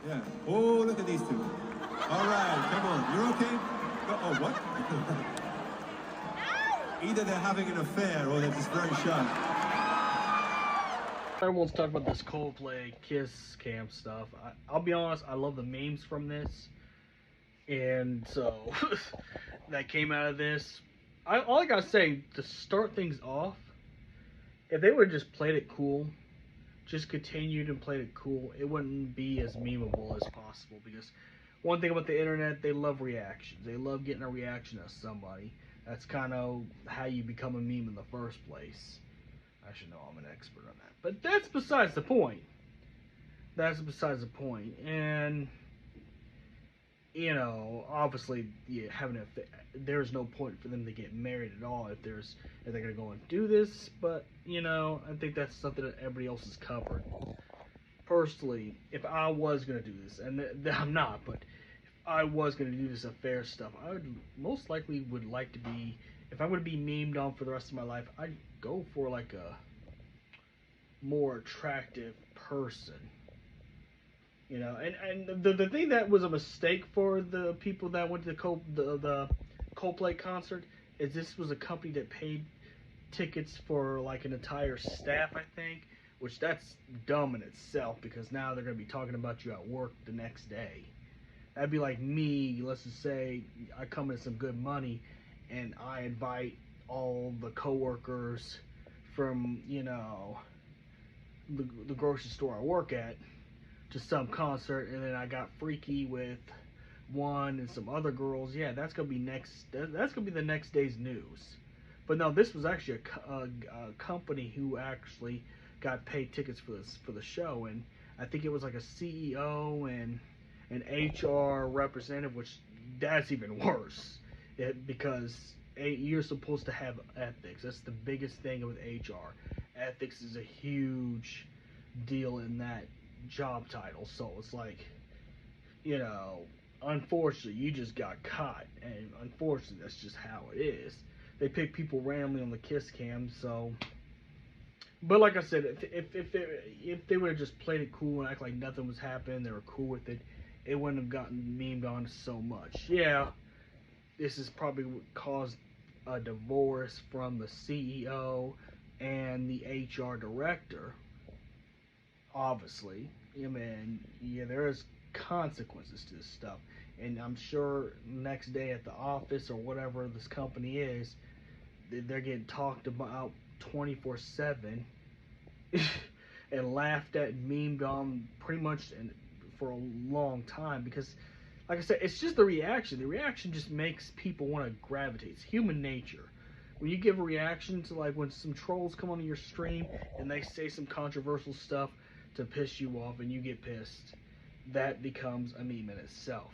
Yeah. Oh, look at these two. All right, come on. You're okay? Oh, what? Either they're having an affair or they're just very shy. Everyone's talking about this Coldplay kiss cam stuff. I'll be honest, I love the memes from this, and so that came out of this. All I gotta say to start things off, if they would have just played it cool, just continued and played it cool, it wouldn't be as memeable as possible. Because one thing about the internet, they love reactions. They love getting a reaction of somebody. That's kind of how you become a meme in the first place. I should know, I'm an expert on that. But that's besides the point. That's besides the point. And, you know, obviously, yeah, there's no point for them to get married at all if they're gonna go and do this. But, you know, I think that's something that everybody else has covered. Personally, if I was gonna do this, and I'm not, but if I was gonna do this affair stuff, I would most likely would like to be, if I'm gonna be memed on for the rest of my life, I'd go for like a more attractive person. You know, and the thing that was a mistake for the people that went to the Coldplay concert is this was a company that paid tickets for like an entire staff, I think, which that's dumb in itself because now they're gonna be talking about you at work the next day. That'd be like me, let's just say I come in some good money and I invite all the coworkers from, you know, the grocery store I work at to some concert, and then I got freaky with one and some other girls. Yeah, that's gonna be That's gonna be the next day's news. But no, this was actually a company who actually got paid tickets for the show, and I think it was like a CEO and an HR representative, which that's even worse, because you're supposed to have ethics. That's the biggest thing with HR. Ethics is a huge deal in that job title. So it's like, you know, unfortunately, you just got caught, and unfortunately, that's just how it is. They pick people randomly on the kiss cam, so. But like I said, if they would have just played it cool and act like nothing was happening, they were cool with it, it wouldn't have gotten memed on so much. Yeah, this has probably caused a divorce from the CEO and the HR director. Obviously, I mean, yeah, there is consequences to this stuff, and I'm sure next day at the office or whatever this company is, they're getting talked about 24/7 and laughed at and memed on pretty much for a long time because, like I said, it's just the reaction. The reaction just makes people want to gravitate. It's human nature. When you give a reaction to, like, when some trolls come onto your stream and they say some controversial stuff to piss you off and you get pissed, that becomes a meme in itself.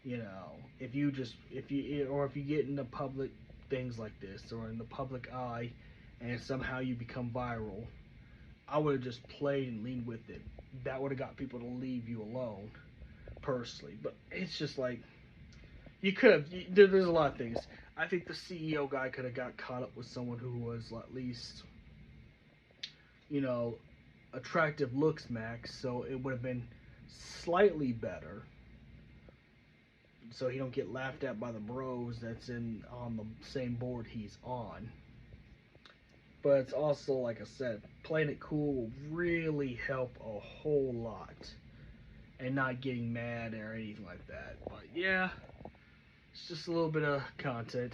You know, if you get into public things like this or in the public eye and somehow you become viral, I would have just played and leaned with it. That would have got people to leave you alone, personally. But it's just like, you could have. There's a lot of things. I think the CEO guy could have got caught up with someone who was at least, you know, attractive looks max, so it would have been slightly better. So he don't get laughed at by the bros that's in on the same board he's on. But it's also, like I said, playing it cool will really help a whole lot. And not getting mad or anything like that. But yeah, it's just a little bit of content.